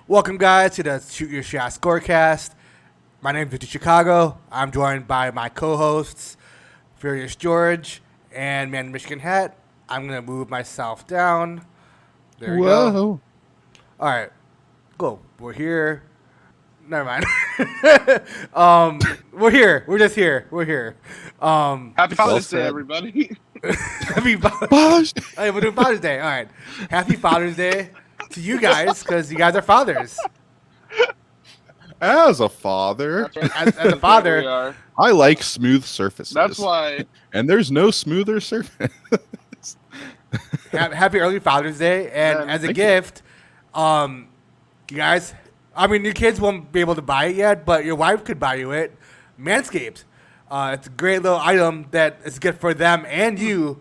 Welcome, guys, to the Shoot Your Shot Scorecast. My name is Victor Chicago. I'm joined by my co-hosts, Furious George and Man in Michigan Hat. I'm going to move myself down. There we go. All right. Go. We're here. Never mind. We're here. We're just here. We're here. Happy Father's Day, everybody. Happy Father's Day. Hey, we're doing Father's Day. All right. Happy Father's Day to you guys, because you guys are fathers. As a father, As a father, we are. I like smooth surfaces. That's why. And there's no smoother surface. happy early Father's Day, and as a gift, you guys. I mean, your kids won't be able to buy it yet, but your wife could buy you it. Manscaped. It's a great little item that is good for them and you.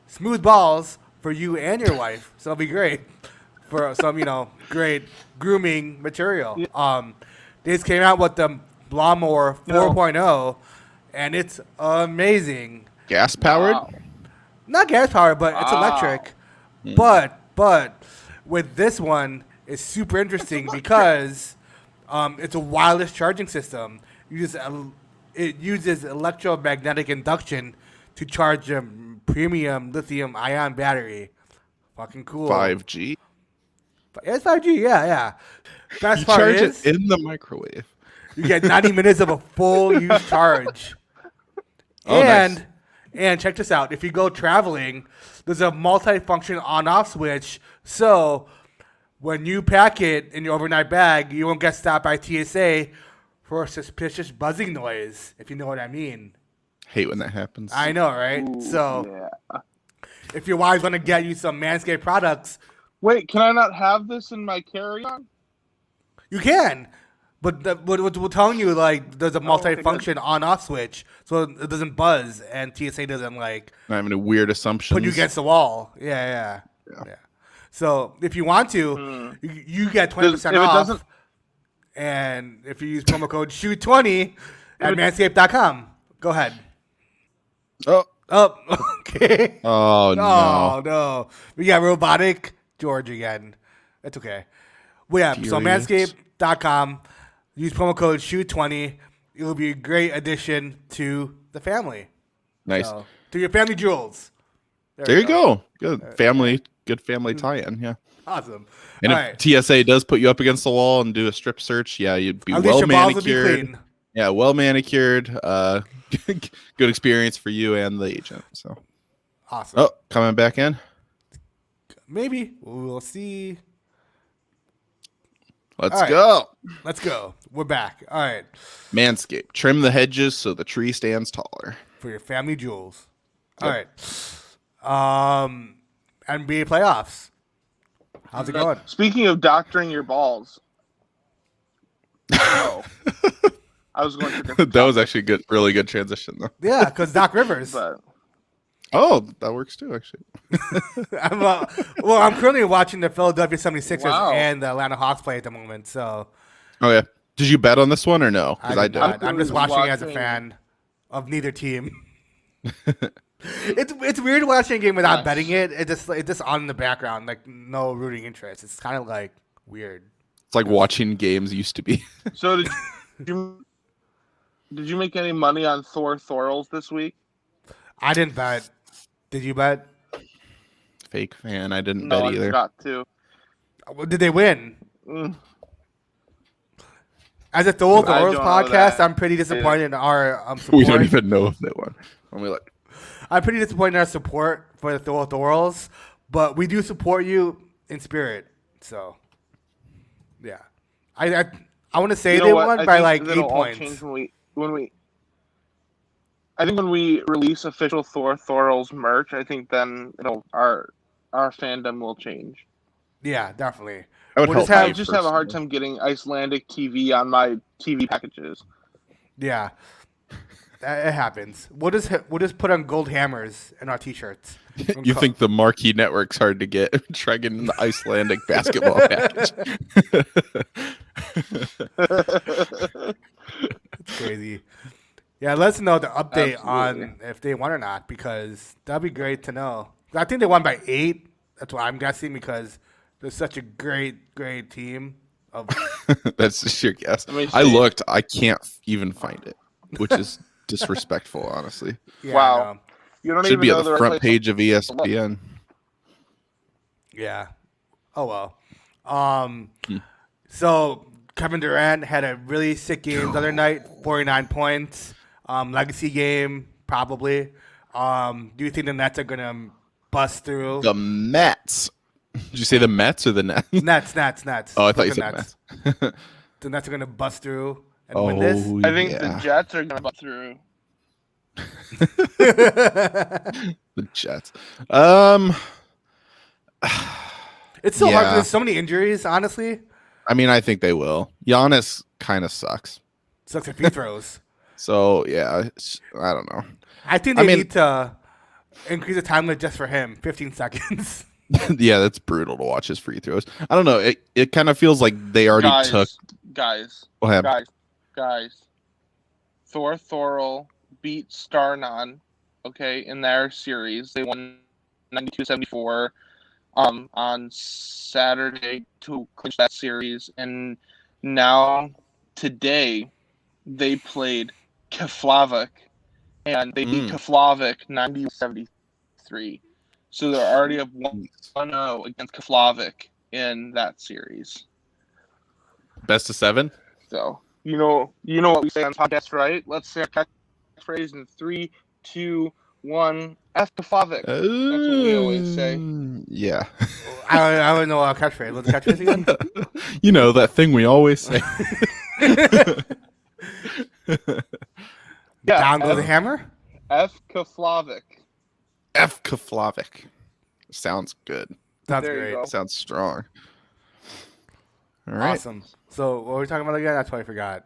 Smooth balls for you and your wife. So it'll be great for some, great grooming material. They just came out with the Lawnmower 4.0, and it's amazing. Gas powered? Wow. Not gas powered, but it's electric. But with this one, it's super interesting because it's a wireless charging system. It uses electromagnetic induction to charge a premium lithium-ion battery. Fucking cool. 5G? It's 5G, yeah. Best You part charge is it in the microwave. you get 90 minutes of a full use charge. Nice. And check this out. If you go traveling, there's a multi-function on-off switch. So when you pack it in your overnight bag, you won't get stopped by TSA for a suspicious buzzing noise, if you know what I mean. Hate when that happens. I know, right? Ooh, So yeah. if your wife's going to get you some Manscaped products, Wait, can I not have this in my carry-on? you can. But we're telling you, like, there's a multi-function on-off switch, so it doesn't buzz, and TSA doesn't, like, Not having a weird assumptions. put you against the wall. Yeah. So if you want to, you get 20% If it off. doesn't- And if you use promo code SHOOT20 at manscaped.com. Go ahead. Oh, Okay. no. No. We got robotic George again. That's okay. Well, yeah, so Furious. manscaped.com. Use promo code SHOOT20. It will be a great addition to the family. Nice. So, to your family jewels. There you go. Good family tie-in, yeah. Awesome. And All if right. TSA does put you up against the wall and do a strip search, yeah, you'd be At least well your balls will be manicured. clean. Yeah, well manicured. Good experience for you and the agent. So, Awesome. oh, coming back in. Maybe. We'll see. Let's All right. go. Let's go. We're back. All right. Manscaped. Trim the hedges so the tree stands taller. For your family jewels. Yep. All right. NBA playoffs. How's it going? Speaking of doctoring your balls. Oh. I was going to That was actually good, really good transition though. Yeah, because Doc Rivers. but Oh, that works too, actually. I'm currently watching the Philadelphia 76ers Wow. and the Atlanta Hawks play at the moment. So Oh yeah. Did you bet on this one or no? Because I did did. not. I'm just watching as a Watching. fan of neither team. It's weird watching a game without Nice. betting it. It's just on in the background, like no rooting interest. It's kind of like weird. It's like watching games used to be. so did you make any money on Thor Thorls this week? I didn't bet. Did you bet? Fake fan. I didn't No, bet I either. forgot to. Did they win? Mm. As a Thor I Thor's don't know podcast, that. I'm pretty disappointed in our support. We don't even know if they won. Let me look. I'm pretty disappointed in our support for the Thor Thorls, but we do support you in spirit. So, yeah, I want to say You know they what? won I by think like that'll 8 all points. change I think when we release official Thor Thorls merch, I think then our fandom will change. Yeah, definitely. I would We'll help. just have- I just have a hard time getting Icelandic TV on my TV packages. Yeah, it happens. We'll just put on gold hammers in our t-shirts. You think the marquee network's hard to get? Try getting the Icelandic basketball package. it's crazy? Yeah, let us know the update Absolutely. on if they won or not, because that'd be great to know. I think they won by 8. That's what I'm guessing, because they're such a great team. Of, That's just your guess. Let me I see. looked. I can't even find it, which is disrespectful, honestly. yeah, Wow. I know. You don't Should even be at know the the front right place. page of ESPN. Yeah. Oh well. Hmm. So Kevin Durant had a really sick game the other night. 49 points. Legacy game probably. Do you think the Nets are gonna bust through? The Mets. Did you say the Mets or the Nets? Nets. Oh, I thought you Brooklyn said Nets. Mets. The Nets are gonna bust through and win this. Oh, I think the yeah. Jets are going to butt through. The Jets. It's so hard because Yeah. there's so many injuries. Honestly, I mean, I think they will. Giannis kind of sucks. sucks at free throws. So, yeah, I don't know. I think they need to increase the time limit just for him, 15 seconds. Yeah, that's brutal to watch his free throws. I don't know. It kind of feels like they already took. Guys. Go ahead. Thor Thorol beat Starnon, okay, in their series. They won 92-74 on Saturday to clinch that series. And now, today, they played Keflavik, and they beat Keflavik 90-73. So they're already up 1-0 against Keflavik in that series. Best of 7? So you know what we say on podcast, right? Let's say our catchphrase in 3, 2, 1. F Keflavik. That's what we always say. Yeah. I don't know our catchphrase. What's the catchphrase again? You know, that thing we always say. Yeah, Down goes the hammer. F Keflavik. F. Keflavik. Sounds good. Sounds There you great. go. Sounds strong. All right. Awesome. So what were we talking about again? That's what I forgot.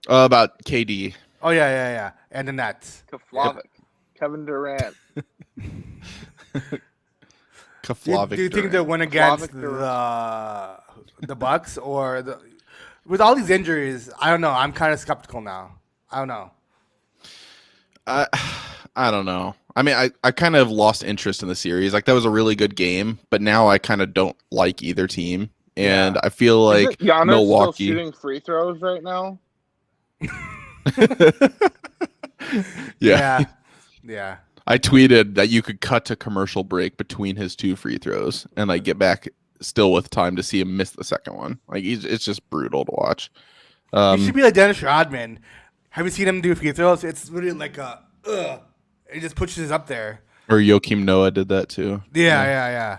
About KD. Oh yeah. And the Nets. Keflavik. Kevin Durant. Keflavik. Do you think Durant. they'll win against Keflavik the Bucks or with all these injuries? I don't know. I'm kind of skeptical now. I don't know. I don't know. I mean, I kind of lost interest in the series. Like, that was a really good game, but now I kind of don't like either team. And Yeah. I feel like Isn't Giannis Milwaukee still shooting free throws right now? Yeah. Yeah. I tweeted that you could cut to commercial break between his 2 free throws and like get back still with time to see him miss the second one. Like, it's just brutal to watch. He should be like Dennis Rodman. Have you seen him do free throws? It's literally like a It just pushes up there. Or Joakim Noah did that too. Yeah.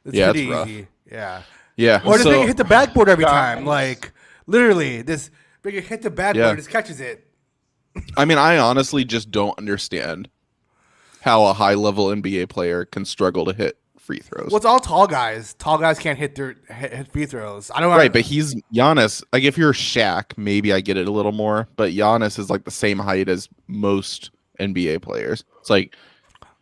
It's Yeah, pretty it's rough. easy. Yeah. Yeah. Or just so, make it hit the backboard every Guys. time. Like literally, this make it hit the backboard Yeah. and just catches it. I mean, I honestly just don't understand how a high level NBA player can struggle to hit free throws. Well, it's all tall guys. Tall guys can't hit free throws. I don't Right, but he's Giannis. Like, if you're Shaq, maybe I get it a little more. But Giannis is like the same height as most NBA players. It's like,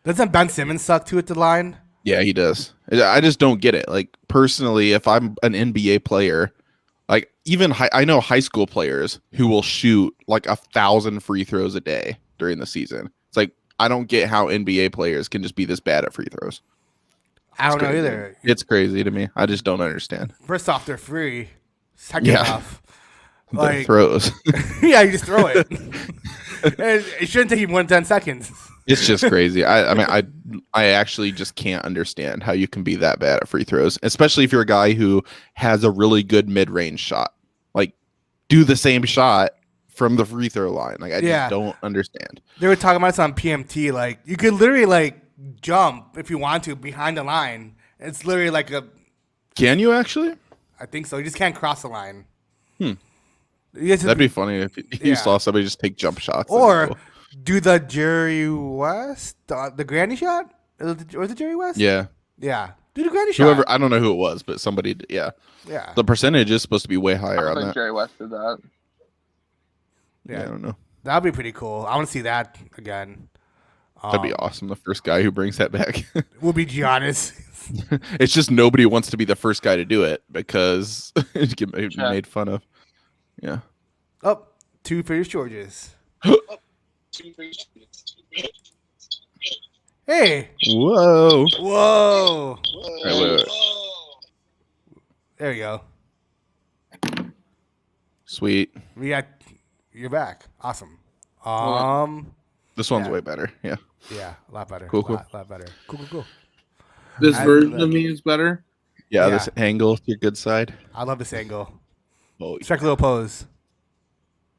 doesn't Ben Simmons suck too at the line? yeah, he does. I just don't get it. Like, personally, if I'm an NBA player, like even I know high school players who will shoot like 1,000 free throws a day during the season. It's like, I don't get how NBA players can just be this bad at free throws. I don't know Crazy. either. It's crazy to me. I just don't understand. First off, they're free. Second Yeah. off, Their like throws. yeah, you just throw it. And it shouldn't take you more than 10 seconds. It's just crazy. I mean, I actually just can't understand how you can be that bad at free throws, especially if you're a guy who has a really good mid-range shot. Like, do the same shot from the free throw line. Like, I just don't understand. They were talking about this on PMT. Like, you could literally like jump if you want to behind the line. It's literally like Can you actually? I think so. You just can't cross the line. That'd be funny if you Yeah. saw somebody just take jump shots. Or do the Jerry West, the granny shot? Was it Jerry West? Yeah. Yeah. Do the granny shot. Whoever, I don't know who it was, but somebody, yeah. Yeah. The percentage is supposed to be way I higher don't on think that. Jerry West did that. Yeah, I don't know. That'd be pretty cool. I want to see that again. That'd be awesome. The first guy who brings that back. Will be Giannis. It's just nobody wants to be the first guy to do it because it get made fun of. Yeah. Oh, 2 for your Georges. Hey. Whoa. Whoa. All right, wait. There you go. Sweet. You're back. Awesome. This one's Yeah. way better. Yeah. Yeah, a lot better. Cool. Lot better. Cool. This And, version of me is better. Yeah. This angle to your good side. I love this angle. Oh, Check a little pose.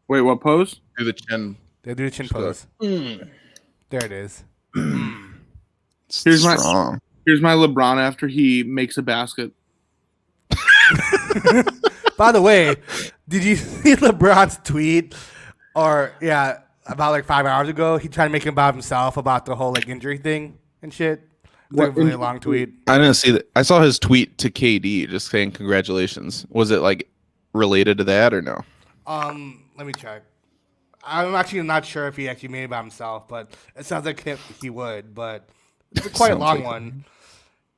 Wait, what pose? do the chin. They do the chin pose. There it is. Here's Strong. Here's my LeBron after he makes a basket. By the way, did you see LeBron's tweet? About like 5 hours ago, he tried to make it about himself about the whole like injury thing and shit. It's like a really long tweet. I didn't see that. I saw his tweet to KD just saying congratulations. Was it like related to that or no? Let me check. I'm actually not sure if he actually made it by himself, but it sounds like he would. But it's a quite a long one.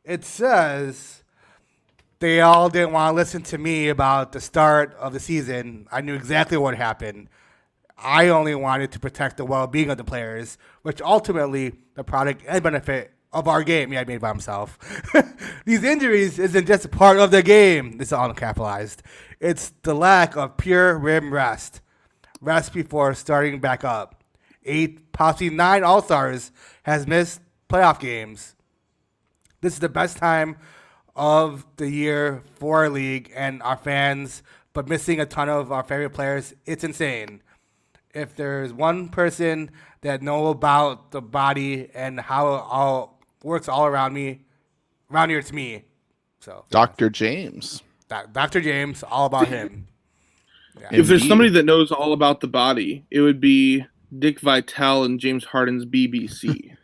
It says they all didn't want to listen to me about the start of the season. I knew exactly what happened. I only wanted to protect the well-being of the players, which ultimately the product and benefit of our game. Yeah, I made it by himself. These injuries isn't just a part of the game. This is all capitalized. It's the lack of pure rim rest. Rest before starting back up. 8, possibly 9 All-Stars has missed playoff games. This is the best time of the year for our league and our fans, but missing a ton of our favorite players, it's insane. If there's one person that know about the body and how it all works all around here, it's me. So Dr. James. Dr. James, all about him. Yeah. If there's somebody that knows all about the body, it would be Dick Vitale and James Harden's BBC.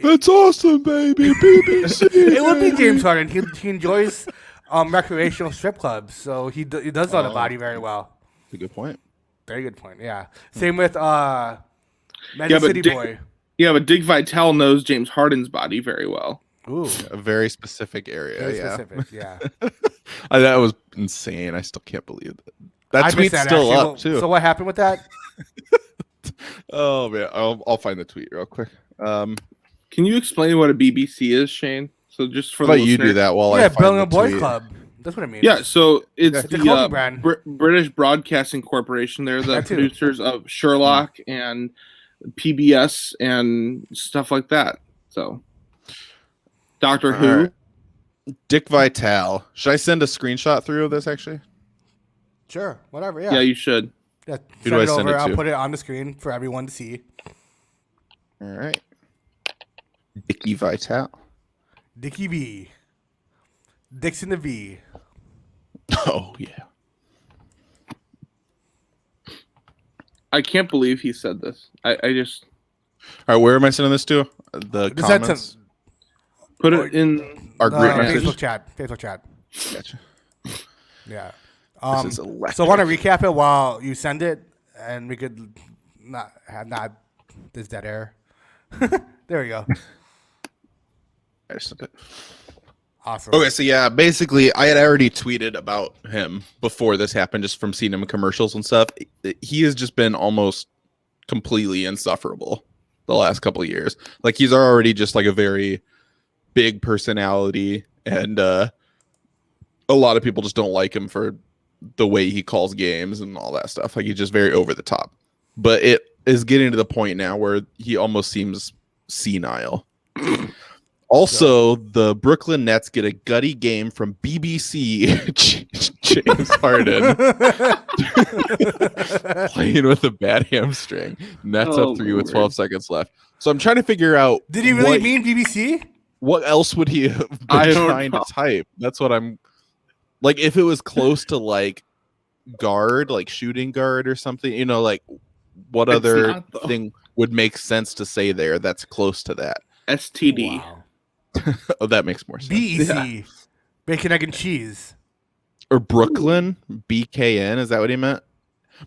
That's awesome, baby. BBC. It would be James Harden. He enjoys recreational strip clubs, so he does know the body very well. That's a good point. Very good point. Yeah. Same with Magic City Boy. Yeah, but Dick Vitale knows James Harden's body very well. Ooh, A very specific area. very yeah. specific. Yeah. That was insane. I still can't believe that. That I missed tweet's that, still actually. up too. So what happened with that? Oh man, I'll find the tweet real quick. Can you explain what a BBC is, Shane? So just for How the about you do listeners. that while I Yeah, find Building the a Boys tweet. Club. That's what it means. Yeah, so it's It's a the clothing brand. British Broadcasting Corporation. They're the That too. producers of Sherlock and PBS and stuff like that. So, Doctor All Who. right. Dick Vitale. Should I send a screenshot through of this actually? Sure. Whatever. Yeah, Yeah. you should. Yeah, Who do I it send over. it I'll to? put it on the screen for everyone to see. All right. Dickie Vitale. Dickie V. Dixon the V. Oh yeah. I can't believe he said this. I just All right, where am I sending this to? The Just send comments. put it in. Our group message. Facebook chat. Facebook chat. Gotcha. Yeah. This is electric. So I want to recap it while you send it, and we could not have this dead air. There we go. I just sent it. Awesome. Okay, so yeah, basically, I had already tweeted about him before this happened, just from seeing him in commercials and stuff. He has just been almost completely insufferable the last couple of years. Like, he's already just like a very big personality, and a lot of people just don't like him for the way he calls games and all that stuff. Like, he's just very over the top. But it is getting to the point now where he almost seems senile. Also, the Brooklyn Nets get a gutty game from BBC James Harden playing with a bad hamstring. Nets up 3 with 12 seconds left. So I'm trying to figure out. Did he really mean BBC? What else would he have been trying to type? That's what I'm like. If it was close to like guard, like shooting guard or something, you know, like what other thing would make sense to say there that's close to that? STD. Wow. Oh, that makes more sense. BEC. Yeah. Bacon, egg, and cheese. Or Brooklyn, BKN, is that what he meant?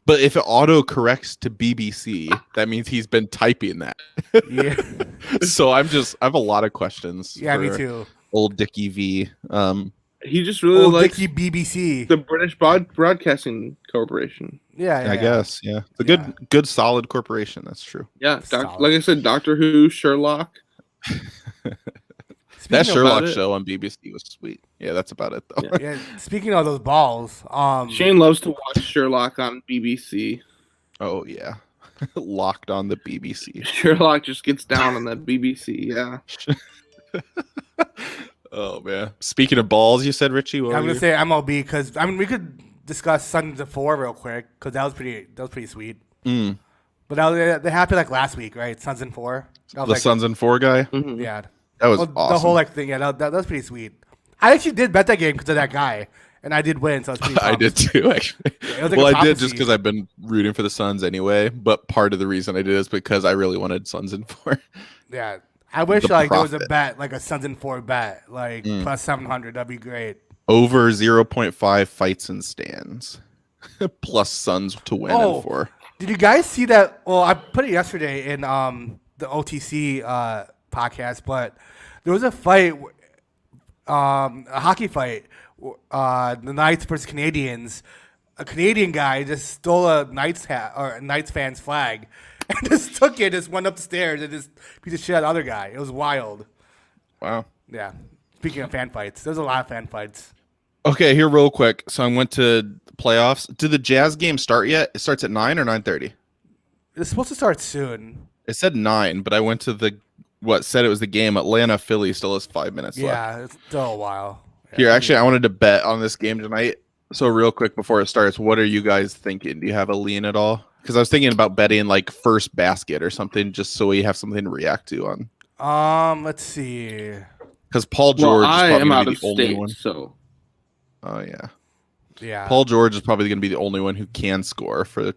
But if it auto corrects to BBC, that means he's been typing that. Yeah. So I have a lot of questions. Yeah, me for too. Old Dickie V. He just really Old likes Dickie BBC. the British Broadcasting Corporation. Yeah, I guess, yeah. It's a good solid corporation, that's true. Yeah, Solid. like I said, Doctor Who, Sherlock. That Speaking Sherlock about it- show on BBC was sweet. Yeah, that's about it though. Yeah. Speaking of those balls, Shane loves to watch Sherlock on BBC. Oh yeah, locked on the BBC. Sherlock just gets down on that BBC. Yeah. Oh man. Speaking of balls, you said Richie. What I'm were gonna you- say MLB because we could discuss Sons of Four real quick because that was pretty sweet. Mm, But that they happened like last week, right? Sons and Four. That was the like, Sons and Four guy. Mhm. Yeah. That was Well, awesome. The whole thing, yeah, that was pretty sweet. I actually did bet that game because of that guy, and I did win, so I was pretty I pumped. did too, actually. it was like Well, a I did just prophecy. because I've been rooting for the Suns anyway. But part of the reason I did is because I really wanted Suns and Four. Yeah, I wish The like there was a profit. bet, like a Sons and Four bet, like plus 700. That'd be great. Over 0.5 fights and stands, plus Suns to win Oh. and 4. Did you guys see that? Well, I put it yesterday in the OTC podcast, but there was a fight, a hockey fight, the Knights versus Canadians. A Canadian guy just stole a Knights hat or a Knights fan's flag, and just took it, just went up the stairs, and just beat the shit out of the other guy. It was wild. Wow. Yeah. Speaking of fan fights, there's a lot of fan fights. Okay, here real quick. So I went to the playoffs. Did the Jazz game start yet? It starts at 9 or 9:30. It's supposed to start soon. It said 9, but I went to what said it was the game. Atlanta Philly still has 5 minutes left. Yeah, it's still a while. Yeah. Here, actually, I wanted to bet on this game tonight. So real quick before it starts, what are you guys thinking? Do you have a lean at all? Because I was thinking about betting like first basket or something, just so we have something to react to on. Let's see. Because Paul George Well, I is am probably out going to of be the only state, one. so Oh yeah, Yeah. Paul George is probably going to be the only one who can score for.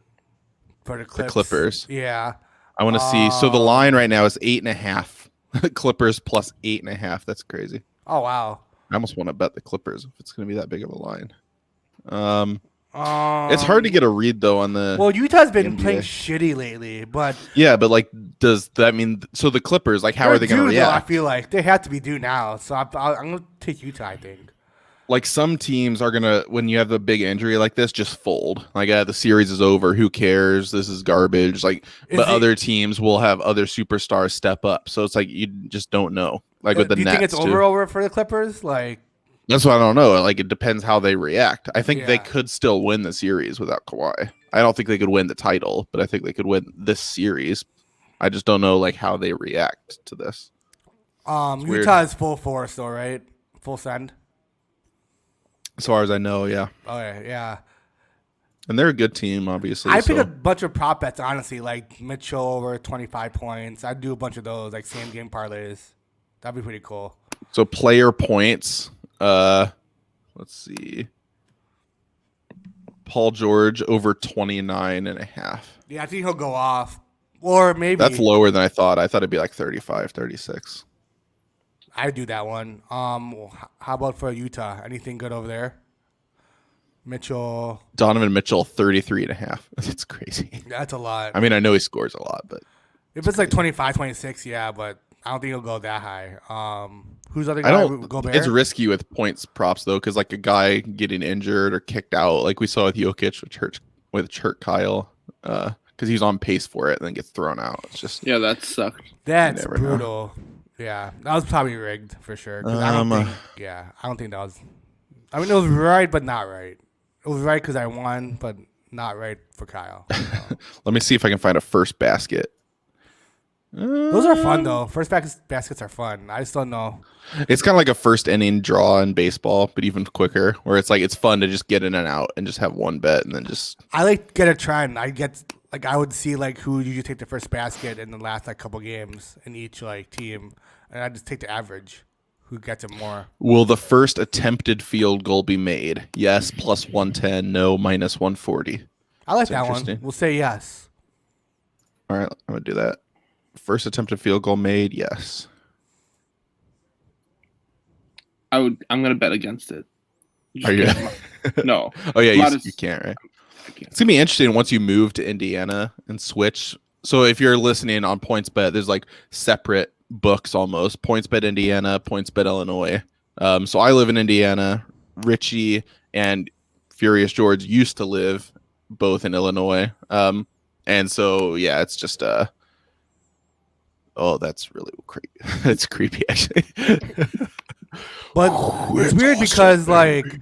For the Clippers. Yeah. I want to see. So the line right now is 8.5. Clippers plus 8.5. That's crazy. Oh wow. I almost want to bet the Clippers if it's going to be that big of a line. Um, It's hard to get a read though on the. Well, Utah's been NBA. playing shitty lately, but Yeah, but like, does that mean? So the Clippers, like, how are they going to they're due, though, I react? feel like they have to be due now, so I'm gonna take Utah. I think. Like some teams are gonna, when you have a big injury like this, just fold. Like, the series is over. Who cares? This is garbage. Like, Is but it- other teams will have other superstars step up. So it's like you just don't know. Like with the do you Nets, think it's too. over for the Clippers? Like, That's what I don't know. Like, it depends how they react. I think they Yeah. could still win the series without Kawhi. I don't think they could win the title, but I think they could win this series. I just don't know like how they react to this. weird. Utah is full force though, right? Full send. As far as I know, yeah. Okay, yeah. And they're a good team, obviously. I pick so- a bunch of prop bets, honestly, like Mitchell over 25 points. I'd do a bunch of those, like same game parlays. That'd be pretty cool. So player points. Let's see. Paul George over 29.5. Yeah, I think he'll go off. Or maybe That's lower than I thought. I thought it'd be like 35, 36. I'd do that one. How about for Utah? Anything good over there? Mitchell. Donovan Mitchell 33.5. That's crazy. That's a lot. I mean, I know he scores a lot, but If it's like 25, 26, yeah, but I don't think he'll go that high. Who's other I guy? don't. Gobert? It's risky with points props though, because like a guy getting injured or kicked out, like we saw with Jokic, which hurt Kyle, because he's on pace for it and then gets thrown out. It's just yeah, that sucked. That's never know. brutal. Yeah, that was probably rigged for sure. 'Cause I don't Um, think. Yeah, I don't think that was. I mean, it was right, but not right. It was right because I won, but not right for Kyle. So. let me see if I can find a first basket. Those are fun though. First baskets are fun. I just don't know. It's kind of like a first inning draw in baseball, but even quicker, where it's like it's fun to just get in and out and just have one bet and then just. I like get a trend. I would see like who usually take the first basket in the last like couple games in each like team, and I just take the average. Who gets it more? Will the first attempted field goal be made? Yes, plus 110. No, minus 140. I like That's that one. interesting. We'll say yes. All right, I'm gonna do that. First attempted field goal made. Yes. I'm gonna bet against it. Just Are you? kidding. No, Oh yeah, Lot you, of- you can't, right? I can't. It's gonna be interesting once you move to Indiana and switch. So if you're listening on PointsBet, there's like separate books almost. PointsBet Indiana, PointsBet Illinois. So I live in Indiana. Richie and Furious George used to live both in Illinois. And so yeah, it's just Oh, that's really creepy. That's creepy, actually. But it's weird because like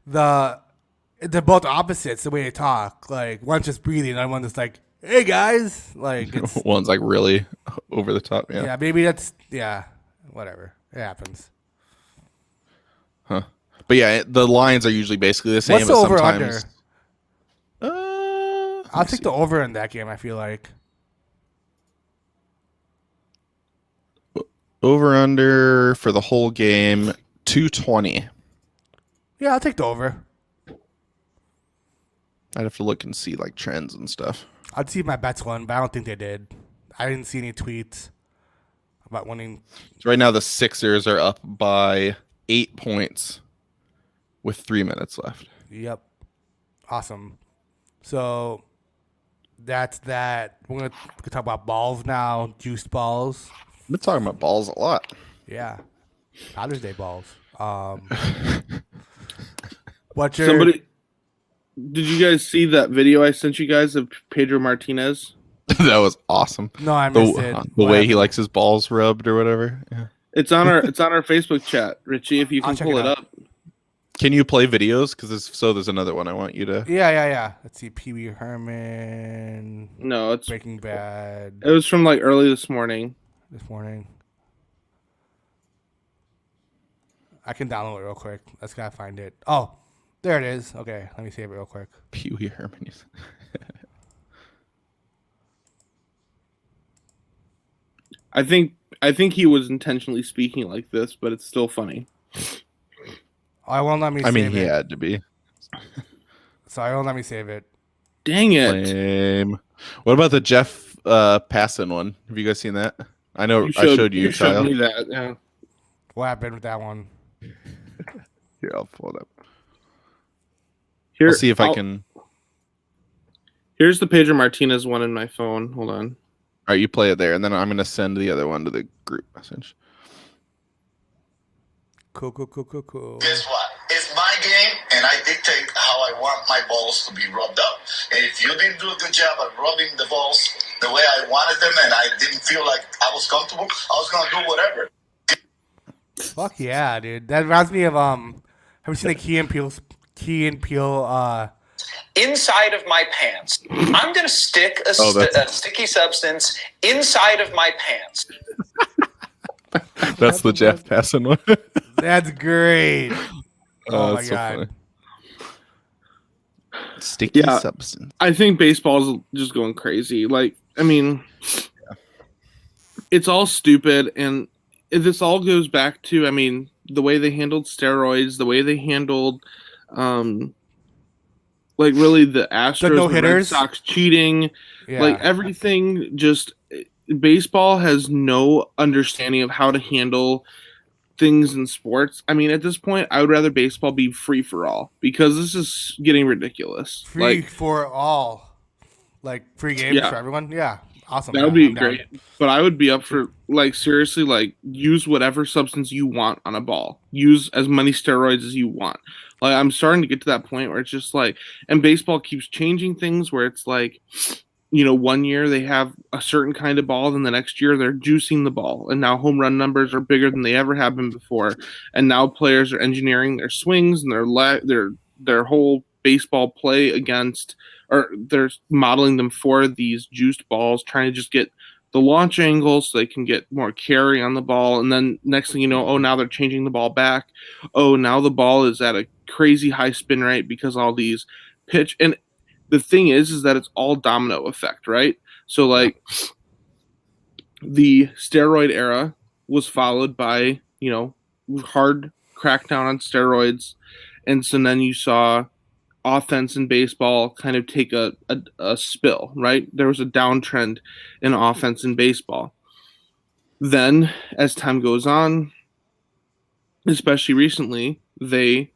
they're both opposites the way they talk. Like one's just breathing, and one's just like, "Hey guys," like it's One's like really over the top. yeah. Yeah. Maybe that's whatever. It happens. Huh. But yeah, the lines are usually basically the same. What's the but over sometimes, under? let I'll me take see. the over in that game. I feel like Over under for the whole game 220. yeah, I'll take the over. I'd have to look and see like trends and stuff. I'd see if my bets won, but I don't think they did. I didn't see any tweets about winning. So right now the Sixers are up by 8 points with 3 minutes left. Yep, awesome. So that's that. We're gonna talk about balls now. Juiced balls. I've been talking about balls a lot. Yeah, Father's Day balls. What's your Somebody, did you guys see that video I sent you guys of Pedro Martinez? That was awesome. No, I missed it. The What way he happened? likes his balls rubbed or whatever. Yeah. It's on our Facebook chat, Richie. If you I'll can check pull it it out. up. Can you play videos? Because there's another one I want you to. Yeah. Let's see. Pee Wee Herman. No, it Breaking Bad. was from like early this morning. This morning. I can download it real quick. Let's gotta find it. Oh, there it is. Okay, let me save it real quick. Pee Wee Herman. I think he was intentionally speaking like this, but it's still funny. Oh, it won't let me I mean, save he it. had to be. So it won't let me save it. Dang it! Lame. What about the Jeff Passan one? Have you guys seen that? I know I showed you, showed Kyle. me that. Yeah. What happened with that one? Here, I'll pull it up. Here, I'll see if I can. Here's the Pedro Martinez one in my phone. Hold on. All right, you play it there, and then I'm gonna send the other one to the group message. Cool. Guess what? It's my game, and I dictate how I want my balls to be rubbed up. And if you didn't do a good job at rubbing the balls the way I wanted them, and I didn't feel like I was comfortable, I was gonna do whatever. Fuck yeah, dude. That reminds me of Have you seen the Key and Peele? Inside of my pants. I'm going to stick a sticky substance inside of my pants. That's the Jeff Passan one. That's great. Oh my that's so god. funny. Sticky Yeah. substance. I think baseball's just going crazy. Like, I mean, it's all stupid, and this all goes back to, I mean, the way they handled steroids, the way they handled, like really the Astros, the Red no-hitters? Sox cheating, Yeah. like everything. Just baseball has no understanding of how to handle things in sports. I mean, at this point, I would rather baseball be free for all because this is getting ridiculous. Free Like, for all. Like free games Yeah. for everyone. Yeah. Awesome. that man. would be I'm down. great. But I would be up for, like, seriously, like, use whatever substance you want on a ball. Use as many steroids as you want. Like, I'm starting to get to that point where it's just like, and baseball keeps changing things where it's like, you know, one year they have a certain kind of ball, then the next year they're juicing the ball, and now home run numbers are bigger than they ever have been before, and now players are engineering their swings and their whole baseball play against, or they're modeling them for these juiced balls, trying to just get the launch angle so they can get more carry on the ball, and then next thing you know, oh, now they're changing the ball back. Oh, now the ball is at a crazy high spin rate because all these pitch, and the thing is that it's all domino effect, right? So like the steroid era was followed by, you know, hard crackdown on steroids. And so then you saw offense in baseball kind of take a spill, right? There was a downtrend in offense in baseball. Then as time goes on, especially recently, they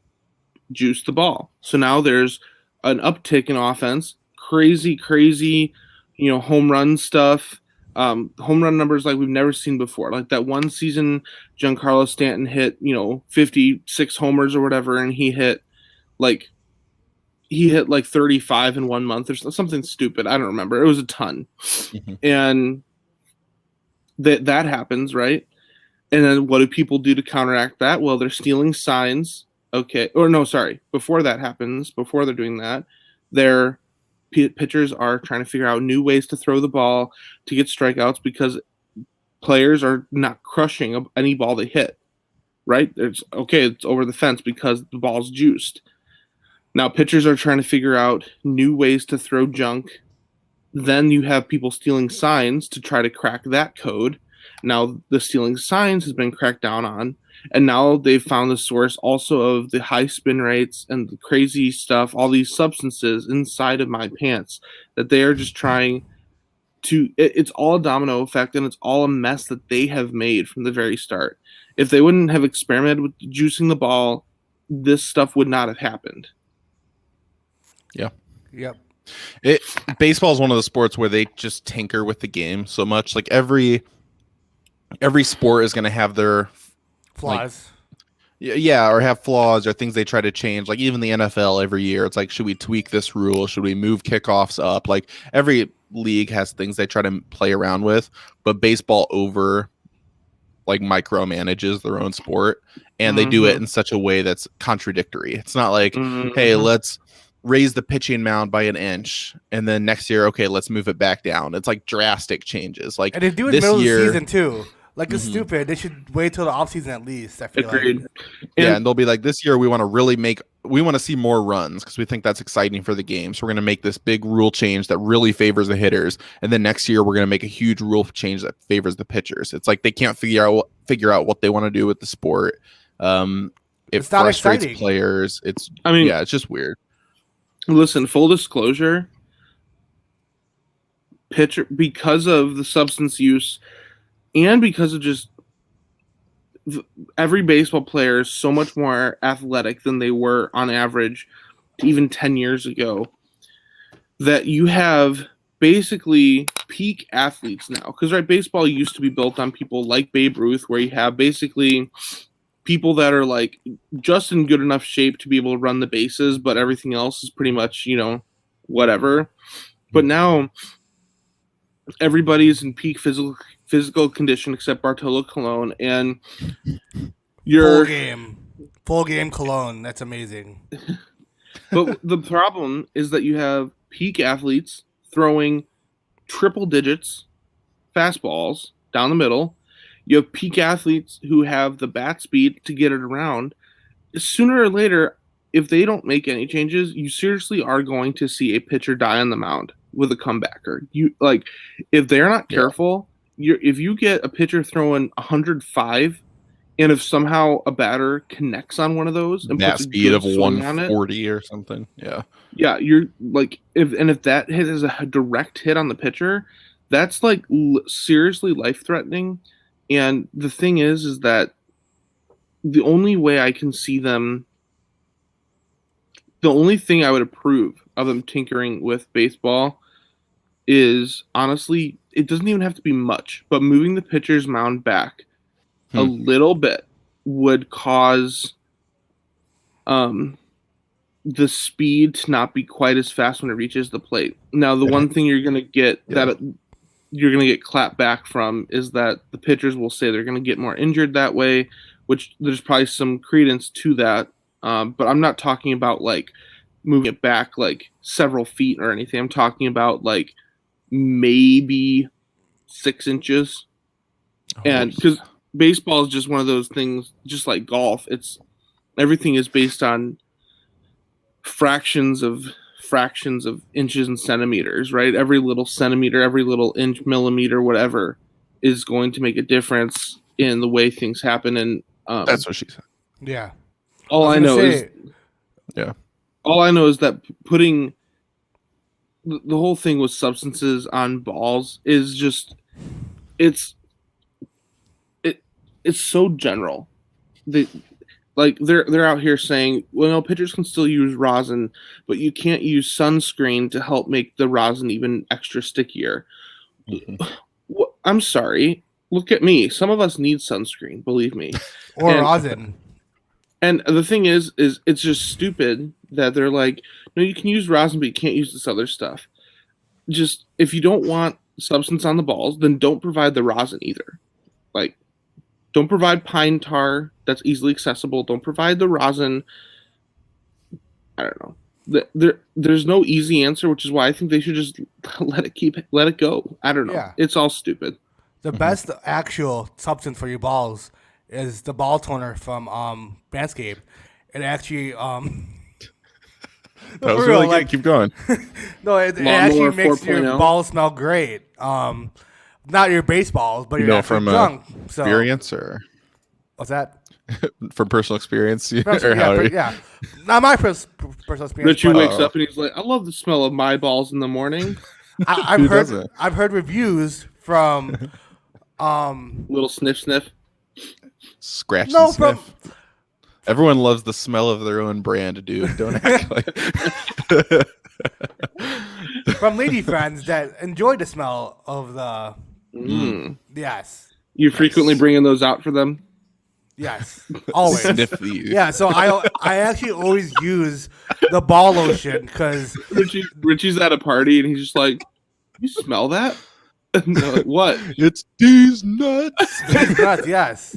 juiced the ball. So now there's an uptick in offense, crazy, you know, home run stuff, home run numbers like we've never seen before. Like that one season, Giancarlo Stanton hit, you know, 56 homers or whatever, and he hit like 35 in 1 month or something stupid. I don't remember. It was a ton. Mhm. And that happens, right? And then what do people do to counteract that? Well, they're stealing signs. Okay. Or no, sorry. Before that happens, before they're doing that, their pitchers are trying to figure out new ways to throw the ball to get strikeouts because players are not crushing any ball they hit, right? It's over the fence because the ball's juiced. Now pitchers are trying to figure out new ways to throw junk. Then you have people stealing signs to try to crack that code. Now the stealing signs has been cracked down on, and now they've found the source also of the high spin rates and the crazy stuff, all these substances inside of my pants that they are just trying to. It's all a domino effect, and it's all a mess that they have made from the very start. If they wouldn't have experimented with juicing the ball, this stuff would not have happened. Yeah. Yep. Baseball is one of the sports where they just tinker with the game so much. Like every sport is going to have their flaws. Yeah, or have flaws or things they try to change. Like even the NFL every year, it's like, should we tweak this rule? Should we move kickoffs up? Like every league has things they try to play around with, but baseball micromanages their own sport, and they do it in such a way that's contradictory. It's not like, hey, let's raise the pitching mound by an inch, and then next year, okay, let's move it back down. It's like drastic changes. Like, and they do it this middle year, of the season too. Like it's stupid. They should wait till the offseason at least. I feel Agreed. like. And they'll be like, this year we want to see more runs because we think that's exciting for the game. So we're going to make this big rule change that really favors the hitters, and then next year we're going to make a huge rule change that favors the pitchers. It's like they can't figure out what they want to do with the sport. It frustrates players. It's just weird. Listen, full disclosure, pitcher, because of the substance use and because of just every baseball player is so much more athletic than they were on average even 10 years ago, that you have basically peak athletes now. Because baseball used to be built on people like Babe Ruth, where you have basically people that are like just in good enough shape to be able to run the bases, but everything else is pretty much, whatever. But now everybody's in peak physical condition except Bartolo Colon, and you're full game Colon. That's amazing. But the problem is that you have peak athletes throwing triple digits fastballs down the middle. You have peak athletes who have the bat speed to get it around. Sooner or later, if they don't make any changes, you seriously are going to see a pitcher die on the mound with a comebacker. If they're not careful, if you get a pitcher throwing 105, and if somehow a batter connects on one of those and bat puts speed of 140 or something, you're like, if that hit is a direct hit on the pitcher, that's like seriously life threatening. And the thing is that the only way I can see them, the only thing I would approve of them tinkering with baseball is, honestly, it doesn't even have to be much, but moving the pitcher's mound back a little bit would cause the speed to not be quite as fast when it reaches the plate. Now, the one thing you're going to get you're going to get clapped back from is that the pitchers will say they're going to get more injured that way, which there's probably some credence to that. But I'm not talking about like moving it back like several feet or anything. I'm talking about like maybe 6 inches. And because baseball is just one of those things, just like golf, everything is based on fractions of inches and centimeters, right? Every little centimeter, every little inch, millimeter, whatever, is going to make a difference in the way things happen. And that's what she said. Yeah. All I know is that putting the whole thing with substances on balls is just it's so general. They're out here saying, well, no, pitchers can still use rosin, but you can't use sunscreen to help make the rosin even extra stickier. I'm sorry. Look at me. Some of us need sunscreen, believe me. Or rosin. And the thing is it's just stupid that they're like, no, you can use rosin, but you can't use this other stuff. Just, if you don't want substance on the balls, then don't provide the rosin either. Like, don't provide pine tar that's easily accessible. Don't provide the rosin. I don't know. There's no easy answer, which is why I think they should just let it go. I don't know. Yeah. It's all stupid. The best actual substance for your balls is the ball toner from Manscaped. It actually That was for real, really like good. Keep going. no, it Lawnmower actually makes your 4.0. balls smell great. Not your baseballs, but You your know, actual from junk. So experience or what's that? from personal experience? Or Yeah, how are you? yeah. Not my personal experience. Richie but wakes up and he's like, "I love the smell of my balls in the morning." I've Who heard doesn't? I've heard reviews from Little sniff. Scratch no and from sniff. Everyone loves the smell of their own brand, dude. Don't act like. from lady friends that enjoy the smell of the yes. You frequently bringing those out for them? Yes, always. Sniff these. Yeah, so I actually always use the ball lotion because Richie's at a party and he's just like, "You smell that?" And they're like, "What?" It's these nuts. it's nuts. Yes,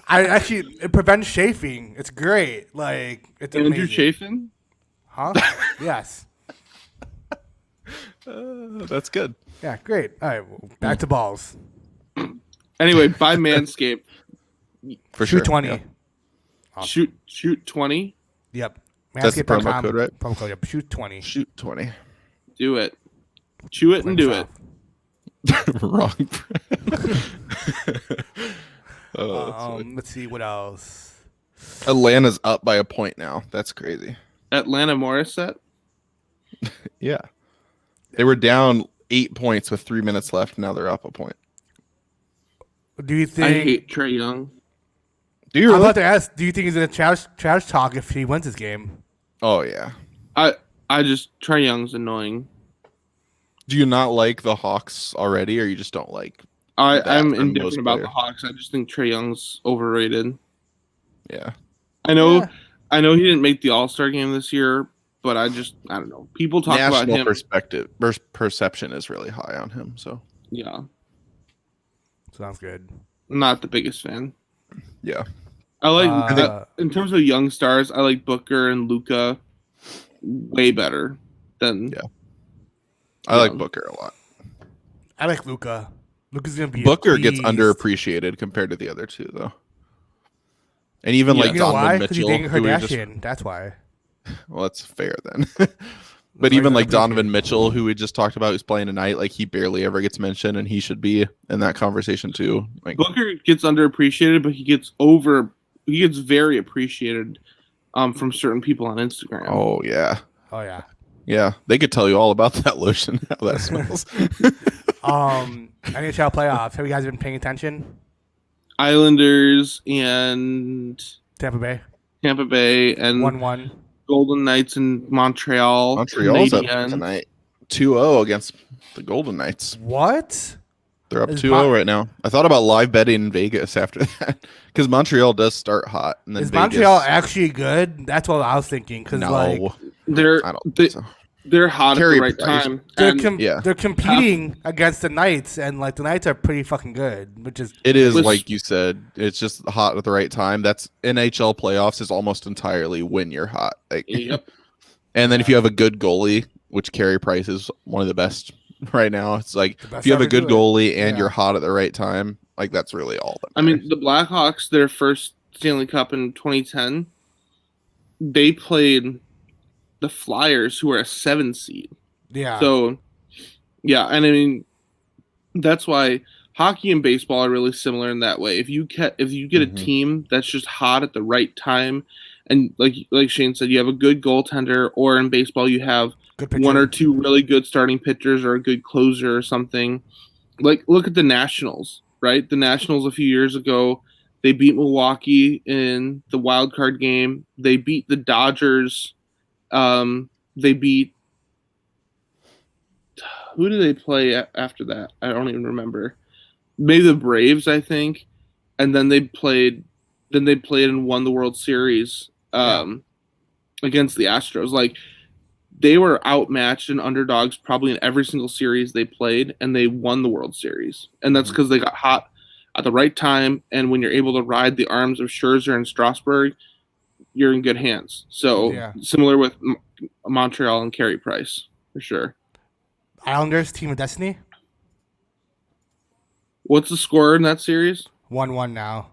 it prevents chafing. It's great. Like it's Andrew amazing. Chafin? Huh? Yes. That's good. Yeah, great. All right, well, back to balls. Anyway, buy Manscaped. For Shoot sure. 20. Yeah. Awesome. Shoot 20. Yep. That's the promo Manscaped.com, code, right? Promo code. Yep. Shoot 20. Shoot 20. Do it. Chew it and do it. Wrong. Let's see what else. Atlanta's up by a point now. That's crazy. Atlanta Morissette. Yeah. They were down 8 points with 3 minutes left. Now they're up a point. Do you I think? hate Trey Young. Do you I'm really? about to ask. Do you think he's gonna trash talk if he wins this game? Oh, yeah. I just Trey Young's annoying. Do you not like the Hawks already, or you just don't like? I'm for most indifferent about the players. Hawks. I just think Trey Young's overrated. Yeah. I know Yeah. he didn't make the All-Star game this year, but I don't know. People talk about National him. perception is really high on him. So Yeah. Sounds good. I'm not the biggest fan. yeah. I like Uh, in terms of young stars, I like Booker and Luca way better than Yeah. I like Young. Booker a lot. I like Luca. Luca's gonna be. Booker a gets beast. underappreciated compared to the other two, though. And even Yeah. like You know why? Donovan Because he's Mitchell, dating who we just Kardashian. That's why. well, that's fair then. why But he's even like underappreciated. Donovan Mitchell, who we just talked about, who's playing tonight, like he barely ever gets mentioned, and he should be in that conversation too. Like, Booker gets underappreciated, but he gets very appreciated from certain people on Instagram. oh yeah, Oh yeah. yeah, they could tell you all about that lotion, how that smells. NHL playoffs. Have you guys been paying attention? Islanders and Tampa Bay Tampa Bay and 1-1. Golden Knights and Montreal. Montreal's up Canadiens. tonight, 2-0 against the Golden Knights. What? They're up Is 2-0 right now. I thought about live betting in Vegas after that because Montreal does start hot, and then Is Vegas, Montreal actually good? That's what I was thinking. Because no, like They're I don't think so. they're hot Carey at the right Price. time. they're And yeah. they're competing against the Knights, and like the Knights are pretty fucking good, which is It is Which- like you said. It's just hot at the right time. That's NHL playoffs is almost entirely when you're hot. Like, Yep. and then if you have a good goalie, which Carey Price is one of the best right now, it's like The best if you have a ever good do it. goalie and Yeah. you're hot at the right time, like that's really all that I mean, matters. the Blackhawks, their first Stanley Cup in 2010, they played the Flyers, who are a 7 seed. yeah. So, yeah, and I mean, that's why hockey and baseball are really similar in that way. If you get a Mhm. team that's just hot at the right time, and like Shane said, you have a good goaltender, or in baseball you have good pitcher. one or two really good starting pitchers or a good closer or something. Like, look at the Nationals, right? The Nationals a few years ago, they beat Milwaukee in the wild card game. They beat the Dodgers. They beat who did they play after that? I don't even remember. Maybe the Braves, I think. And then they played and won the World Series against the Astros. Like, they were outmatched and underdogs probably in every single series they played, and they won the World Series. And that's because they got hot at the right time. And when you're able to ride the arms of Scherzer and Strasburg, you're in good hands. So similar with Montreal and Carey Price, for sure. Islanders, Team of Destiny? What's the score in that series? 1-1 now.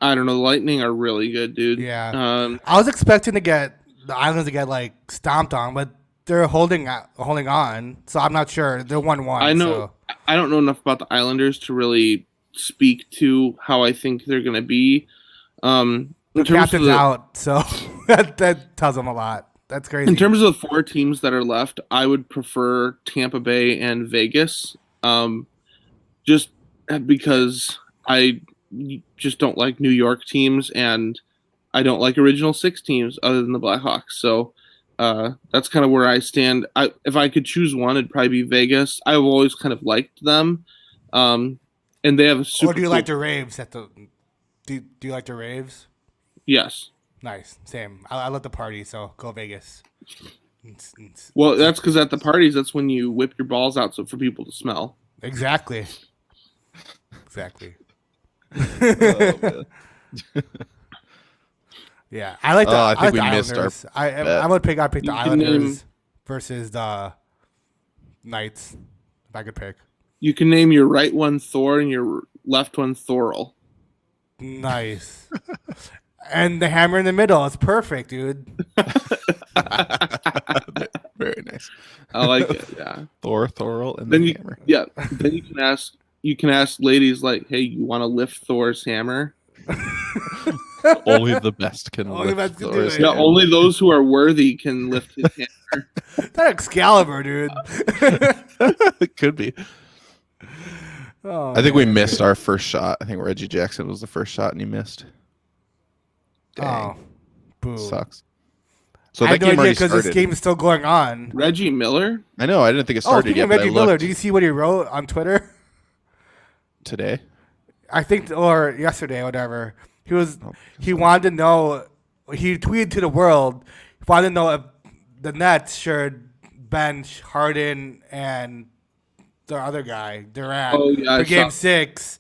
I don't know. The Lightning are really good, dude. Yeah. I was expecting to get the Islanders to get like stomped on, but they're holding on. So I'm not sure. They're 1-1. I know. So. I don't know enough about the Islanders to really speak to how I think they're going to be. The captain's out, so that tells them a lot. That's crazy. In terms of the 4 teams that are left, I would prefer Tampa Bay and Vegas, just because I just don't like New York teams, and I don't like Original Six teams other than the Blackhawks. So that's kind of where I stand. If I could choose one, it'd probably be Vegas. I've always kind of liked them, and they have a super. Or do you like the Raves? Do you like the Raves? Yes. Nice. Same. I love the party, so go Vegas. Well, that's because at the parties, that's when you whip your balls out for people to smell. Exactly. Yeah, I like the. I think like we the missed Islanders. our. I would pick the Islanders versus the Knights. If I could pick. You can name your right one Thor and your left one Thorl. Nice. And the hammer in the middle. It's perfect, dude. Very nice. I like it. Yeah. Thorl, and then the hammer. Yeah. Then you can ask ladies like, "Hey, you want to lift Thor's hammer?" Only the best can lift Thor's hammer. Yeah, only those who are worthy can lift his hammer. That Excalibur, dude. It could be. I think we missed our first shot. I think Reggie Jackson was the first shot, and he missed. Dang. Oh, boo. Sucks. So I that had no game idea because already this game is still going on. Reggie Miller? I know. I didn't think it started speaking yet. of Reggie Miller, did you see what he wrote on Twitter today? I think, or yesterday, or whatever. He wanted to know. He tweeted to the world. He wanted to know if the Nets should bench Harden and the other guy Durant for Game 6,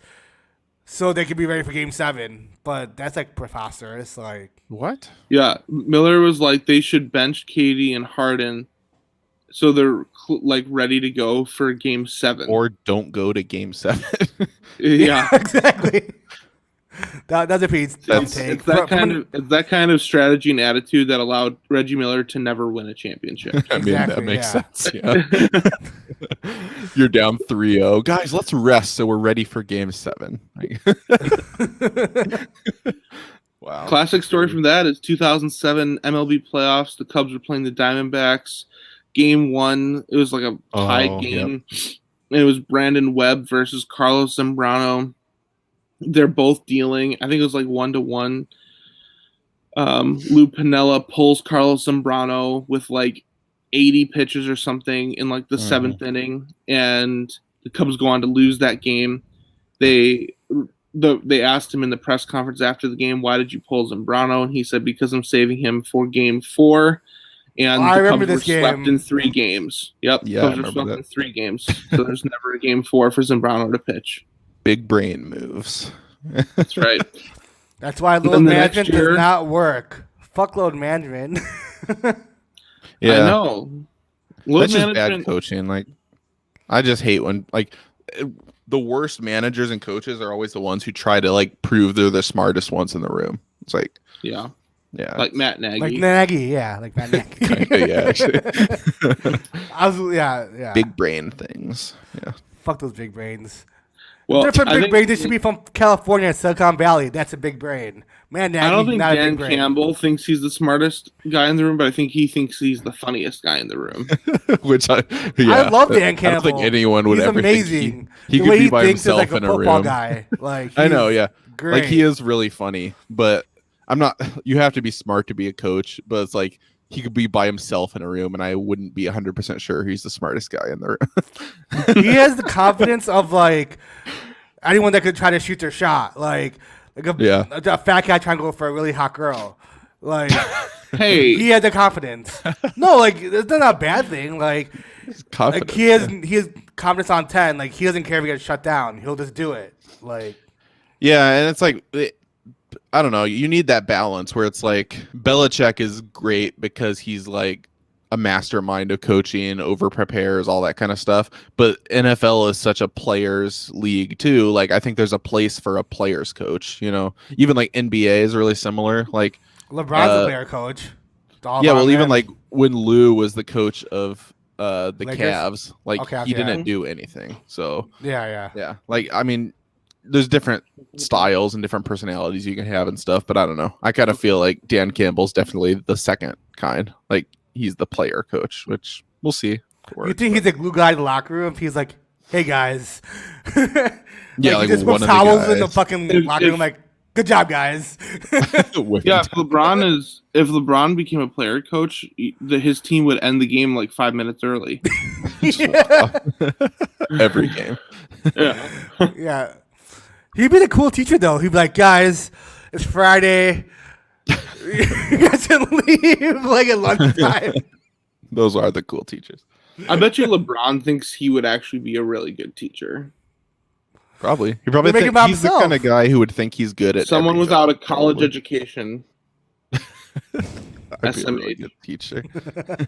so they could be ready for Game 7. But that's like preposterous. Like what? Yeah, Miller was like they should bench Katie and Harden, so they're like ready to go for Game 7, or don't go to Game 7. Yeah, exactly. That's a piece. It's that kind of strategy and attitude that allowed Reggie Miller to never win a championship. I mean, that makes sense. Yeah. You're down 3-0. Guys, let's rest so we're ready for Game 7. Wow. Classic story from that is 2007 MLB playoffs. The Cubs were playing the Diamondbacks. Game 1, it was like a tie game. Yep. It was Brandon Webb versus Carlos Zambrano. They're both dealing. I think it was like 1-1. Lou Piniella pulls Carlos Zambrano with like 80 pitches or something in like the 7th inning, and the Cubs go on to lose that game. They asked him in the press conference after the game, "Why did you pull Zambrano?" And he said, "Because I'm saving him for Game 4." And the Cubs were swept in 3 games. Yep, yeah, Cubs were swept in 3 games. So there's never a Game 4 for Zambrano to pitch. Big brain moves. That's right. That's why load management does not work. Fuck load management. Yeah, I know. That's just bad coaching. Like, I just hate when the worst managers and coaches are always the ones who try to like prove they're the smartest ones in the room. It's like, yeah, like Matt Nagy. Like Matt Nagy. Yeah, actually. Yeah. Big brain things. Yeah. Fuck those big brains. Well, different big brains. They should be from California, Silicon Valley. That's a big brain. Man, I don't think Dan Campbell thinks he's the smartest guy in the room, but I think he thinks he's the funniest guy in the room. Which I love Dan Campbell. I don't think anyone would he's ever amazing. Think he could be by himself like in a a football room. Guy. Like I know, yeah. Great. Like he is really funny, but I'm not. You have to be smart to be a coach, but it's like he could be by himself in a room, and I wouldn't be 100% sure he's the smartest guy in the room. He has the confidence of like anyone that could try to shoot their shot, like a fat guy trying to go for a really hot girl. Like, Hey, he had the confidence. No, like it's not a bad thing. Like Confidence. he has confidence on 10. Like he doesn't care if he gets shut down. He'll just do it. Like Yeah, and it's like I don't know. You need that balance where it's like Belichick is great because he's like a mastermind of coaching, over prepares, all that kind of stuff. But NFL is such a players league too. Like I think there's a place for a players coach. You know, even like NBA is really similar. Like LeBron's a player coach. It's all yeah, about well, even him. like when Lou was the coach of the Lakers? Cavs, like Okay, he yeah. didn't do anything. So Yeah. yeah, like I mean, there's different styles and different personalities you can have and stuff, but I don't know. I kind of feel like Dan Campbell's definitely the second kind. Like he's the player coach, which we'll see. You think he's a glue guy in the locker room? He's like, "Hey guys," Yeah, he like just one puts of the towels in the guys. fucking locker room. Like, "Good job, guys." yeah, if LeBron became a player coach, his team would end the game like 5 minutes early. Every game. Yeah. Yeah. He'd be the cool teacher though. He'd be like, "Guys, it's Friday. You guys can leave like at lunchtime." Those are the cool teachers. I bet you LeBron thinks he would actually be a really good teacher. Probably. He probably Make think him by he's the himself. kind of guy who would think he's good at Someone every without a job, college probably. education. I'd be a really SMH. good teacher.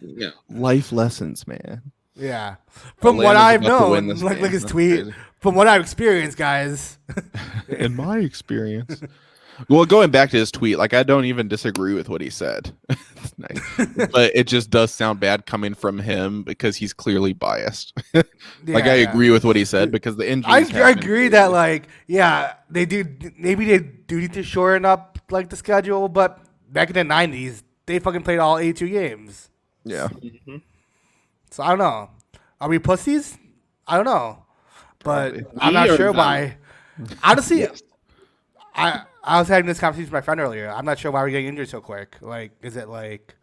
Yeah. Life lessons, man. Yeah. From what Atlanta's I've about to win known, this like game. his That's tweet, crazy. from what I've experienced, guys. In my experience. Well, going back to his tweet, like I don't even disagree with what he said. It's nice. But it just does sound bad coming from him because he's clearly biased. Like I agree with what he said because the injuries. I agree that like they do maybe they do need to shorten up like the schedule, but back in the 90s they fucking played all 82 games. Yeah. So I don't know. Are we pussies? I don't know, but Probably. I'm not We are sure them. why. Honestly, I was having this conversation with my friend earlier. I'm not sure why we're getting injured so quick. Like, is it like?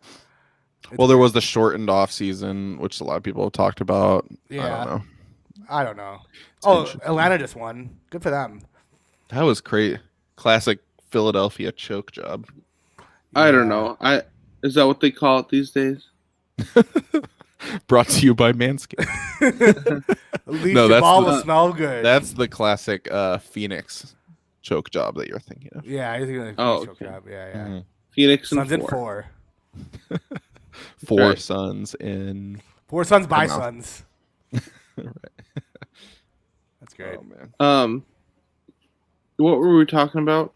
Well, there was the shortened off season, which a lot of people have talked about. Yeah. I don't know. I don't know. interesting. Atlanta just won. Good for them. That was great. Classic Philadelphia choke job. I don't know. Is that what they call it these days? Brought to you by Manscaped. At least No, your that's ball the- will smell good. That's the classic Phoenix choke job that you're thinking of. yeah, I think Oh, choke okay. job. Yeah. Mhm. Phoenix and Suns in 4. 4. Four Right. sons in. 4 Suns by Come on. Suns. Right. That's great. Oh man, What were we talking about?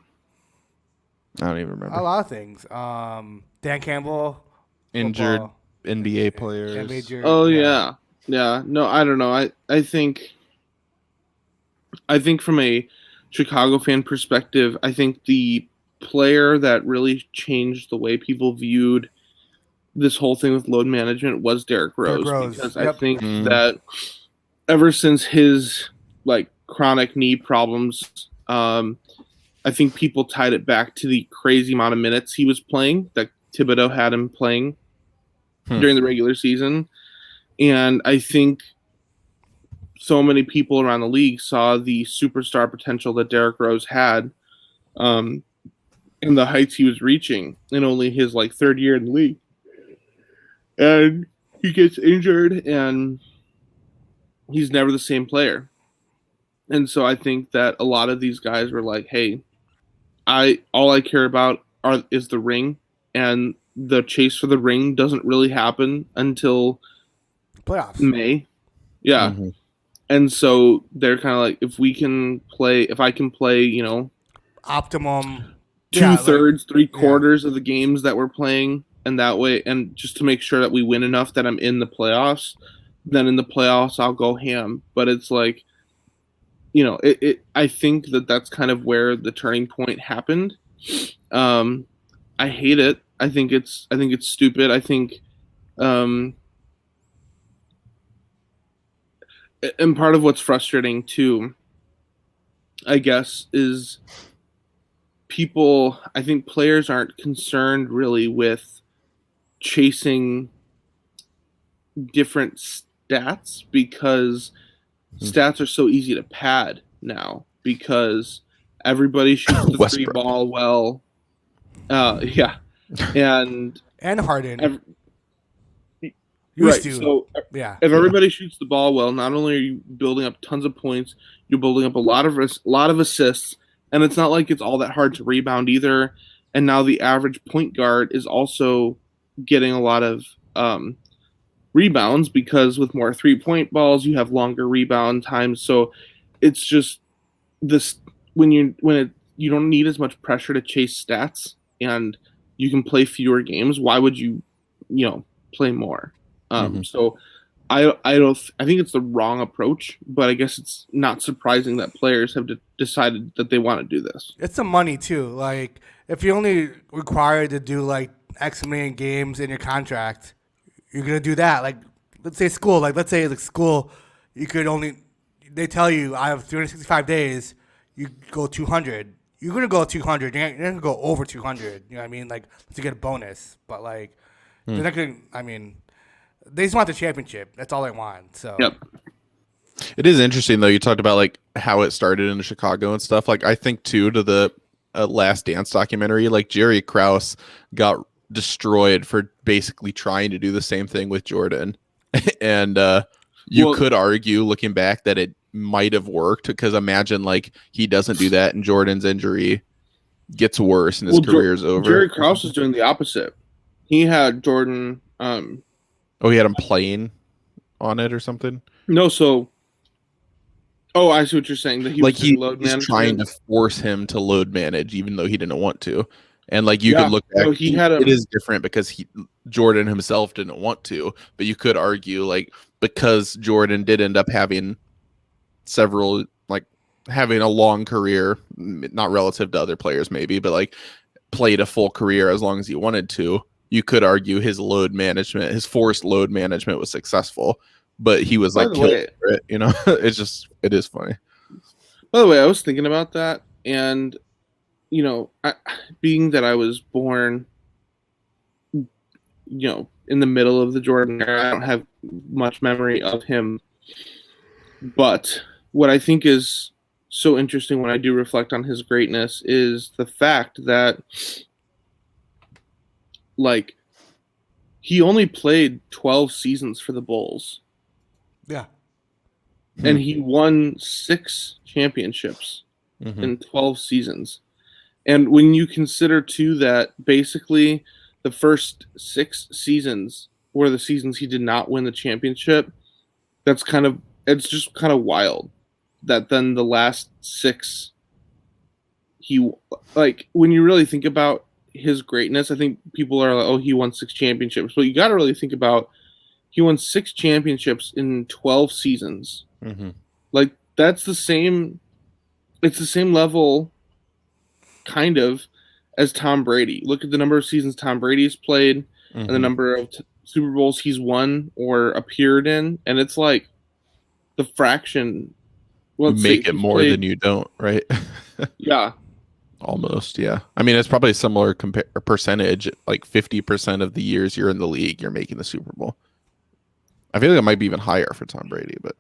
I don't even remember. A lot of things. Dan Campbell. Injured football, NBA players. NBA Oh yeah. No, I don't know. I think from a Chicago fan perspective, I think the player that really changed the way people viewed this whole thing with load management was Derrick Rose. Derrick Rose, Because yep. I think Mm. that ever since his like chronic knee problems, I think people tied it back to the crazy amount of minutes he was playing that Thibodeau had him playing during the regular season. And I think so many people around the league saw the superstar potential that Derrick Rose had, and the heights he was reaching in only his like third year in the league. And he gets injured and he's never the same player. And so I think that a lot of these guys were like, hey, all I care about is the ring, and the chase for the ring doesn't really happen until Playoffs. May. Yeah. Mhm. And so they're kind of like, if I can play, Optimum. 2/3, 3/4 of the games that we're playing, and that way, and just to make sure that we win enough that I'm in the playoffs, then in the playoffs I'll go ham. But it's like, I think that that's kind of where the turning point happened. I hate it. I think it's stupid. I think, and part of what's frustrating too, I guess, is I think players aren't concerned really with chasing different stats because stats are so easy to pad now because everybody shoots the three Westbrook. ball well. Yeah. and Harden. right. To. So yeah, if everybody shoots the ball well, not only are you building up tons of points, you're building up a lot of assists, and it's not like it's all that hard to rebound either. And now the average point guard is also getting a lot of rebounds because with more 3-point balls, you have longer rebound times. So it's just this you don't need as much pressure to chase stats, and you can play fewer games. Why would you play more? So I think it's the wrong approach, but I guess it's not surprising that players have decided that they want to do this. It's the money too. Like if you're only required to do like X million games in your contract, you're gonna do that. Like let's say school, you could only they tell you I have 365 days, you go 200. You're gonna go 200. You're not gonna go over 200. You know what I mean? Like to get a bonus, but like they're not gonna. I mean. They just want the championship. That's all they want. So yep. It is interesting though. You talked about like how it started in Chicago and stuff. Like I think too to the Last Dance documentary, like Jerry Krause got destroyed for basically trying to do the same thing with Jordan, and you could argue looking back that it might have worked because imagine like he doesn't do that and Jordan's injury gets worse and his career's over. Jerry Krause is doing the opposite. He had Jordan. Oh, he had him playing on it or something? No, so... Oh, I see what you're saying. That he like was he's trying to force him to load manage even though he didn't want to. And like you could look back, it is different because Jordan himself didn't want to, but you could argue like because Jordan did end up having several, like having a long career, not relative to other players maybe, but like played a full career as long as he wanted to. You could argue his his forced load management was successful, but he was like killed for it. You know, it is funny. By the way, I was thinking about that, and being that I was born, in the middle of the Jordan era, I don't have much memory of him. But what I think is so interesting when I do reflect on his greatness is the fact that like he only played 12 seasons for the Bulls. Yeah. And he won 6 championships in 12 seasons. And when you consider too that basically the first 6 seasons were the seasons he did not win the championship, it's just kind of wild that then the last 6 when you really think about his greatness, I think people are like, oh, he won 6 championships. But you got to really think about he won 6 championships in 12 seasons. Like that's it's the same level kind of as Tom Brady. Look at the number of seasons Tom Brady's played and the number of Super Bowls he's won or appeared in. And it's like the fraction. You make it more than you don't, right? Yeah. Almost, yeah. I mean, it's probably a similar percentage. Like 50% of the years you're in the league, you're making the Super Bowl. I feel like it might be even higher for Tom Brady, but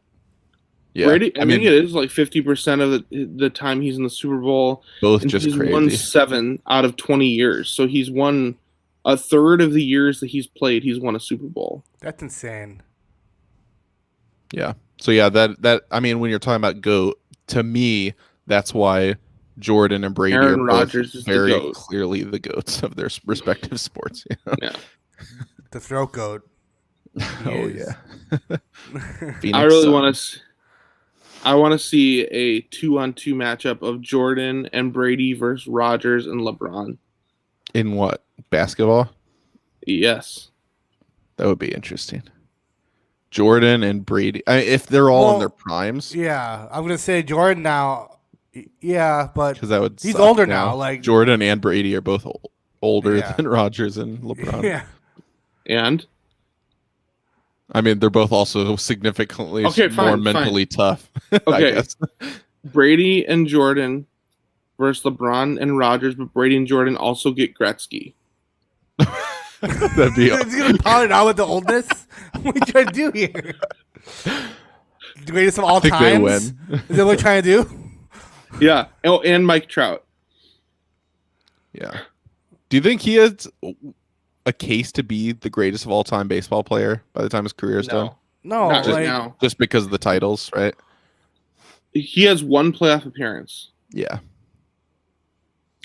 yeah. Brady, I think it is like 50% of the time he's in the Super Bowl. Both just crazy. He's won 7 out of 20 years, so he's won a third of the years that he's played. He's won a Super Bowl. That's insane. Yeah. So yeah, that I mean, when you're talking about GOAT, to me, that's why Jordan and Brady Aaron are Rodgers is very the GOAT. Clearly the GOATs of their respective sports. You know? Yeah. The throat goat. Oh yeah. I really want to. I want to see a 2-on-2 matchup of Jordan and Brady versus Rodgers and LeBron. In what? Basketball? Yes. That would be interesting. Jordan and Brady. I mean, if they're all in their primes. Yeah, I'm gonna say Jordan now. Yeah, but because he's older now. Like Jordan and Brady are both older than Rodgers and LeBron. Yeah, and I mean they're both also significantly more mentally tough. Okay, I guess. Brady and Jordan versus LeBron and Rodgers, but Brady and Jordan also get Gretzky. That'd be. Is he gonna pound it out with the oldness? What are you trying to do here? The greatest of all times. They win. Is that what we're trying to do? Yeah. Oh, and Mike Trout. Yeah. Do you think he has a case to be the greatest of all time baseball player by the time his career is done? No, Not like right now. Just because of the titles, right? He has one playoff appearance. Yeah.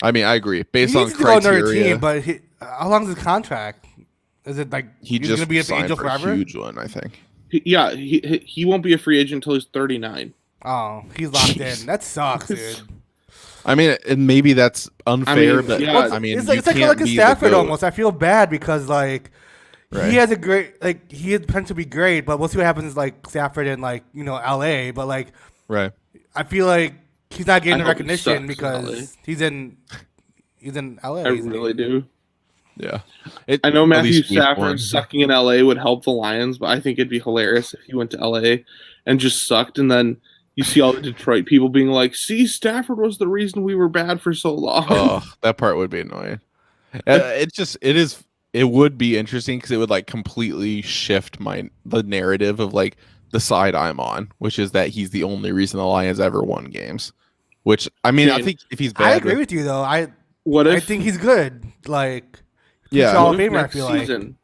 I mean, I agree. Based he on needs to go on another criteria, team, but how long is his contract? Is it like he he's just gonna be an signed Angel for forever? a huge one, I think. He won't be a free agent until he's 39. Oh, he's locked Jeez. in. That sucks, dude. I mean, and maybe that's unfair, but yeah. I mean, it's you like can't a be Stafford the GOAT. almost. I feel bad because like Right. he has a great he has potential to be great, but we'll see what happens like Stafford in like LA. But like Right. I feel like he's not getting I the hope he recognition sucks in LA. because he's in LA. I isn't he? really do. Yeah. I know at Matthew least week Stafford one. sucking in LA would help the Lions, but I think it'd be hilarious if he went to LA and just sucked, and then you see all the Detroit people being like, "See, Stafford was the reason we were bad for so long." Oh, that part would be annoying. It would be interesting because it would like completely shift the narrative of like the side I'm on, which is that he's the only reason the Lions ever won games. Which I mean, I Shane, think if he's I bad, agree with you though. I What if think he's good. Like Yeah. Hall what of if Famer. I next feel like. season?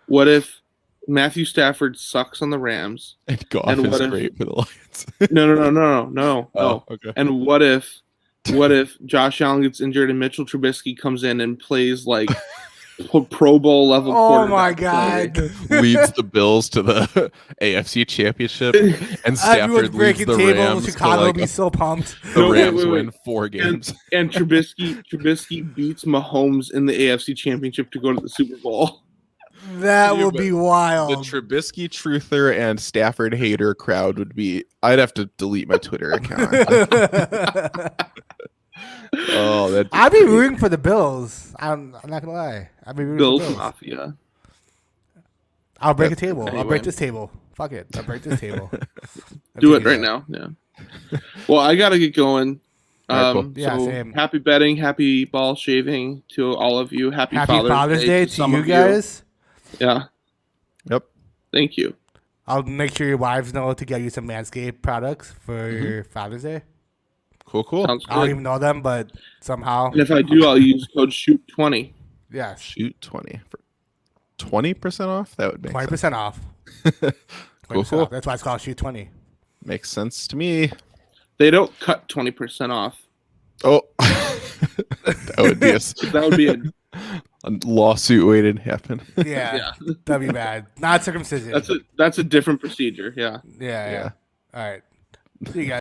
What if Matthew Stafford sucks on the Rams? and Goff and is what if- great for the Lions. No. Oh, okay. And what if Josh Allen gets injured and Mitchell Trubisky comes in and plays like Pro Bowl level Oh my quarterback god! play? Leads the Bills to the AFC Championship, and Everyone's Stafford leads breaking the tables. Rams Chicago to will like be so pumped. the No, wait, Rams wait. win 4 games. And Trubisky beats Mahomes in the AFC Championship to go to the Super Bowl. That Yeah, will but be The wild. Trubisky truther and Stafford hater crowd would be. I'd have to delete my Twitter account. Oh, that I'd be rooting for the Bills. I'm not gonna lie. I'd be rooting Bills for the Bills. Mafia. I'll break a table. I'll Anyway. break this table. Fuck it. I'll break this table. Do it right now. Yeah. Well, I gotta get going. All right, cool. Yeah, So same. happy betting, happy ball shaving to all of you. Happy Father's Day to some you of guys. Yeah. Yep. Thank you. I'll make sure your wives know to get you some Manscaped products for your Father's Day. Cool. Sounds I don't good. even know them, but somehow, And if I do, I'll use code SHOOT20. yes, Shoot 20 for 20% off. That would make 20% off. sense. 20% Cool. off. That's why it's called Shoot 20. Makes sense to me. They don't cut 20% off. Oh, that would be That would be a a lawsuit waiting to happen. Yeah, that'd be bad. Not circumcision. that's a different procedure. Yeah. yeah. All right. See you guys.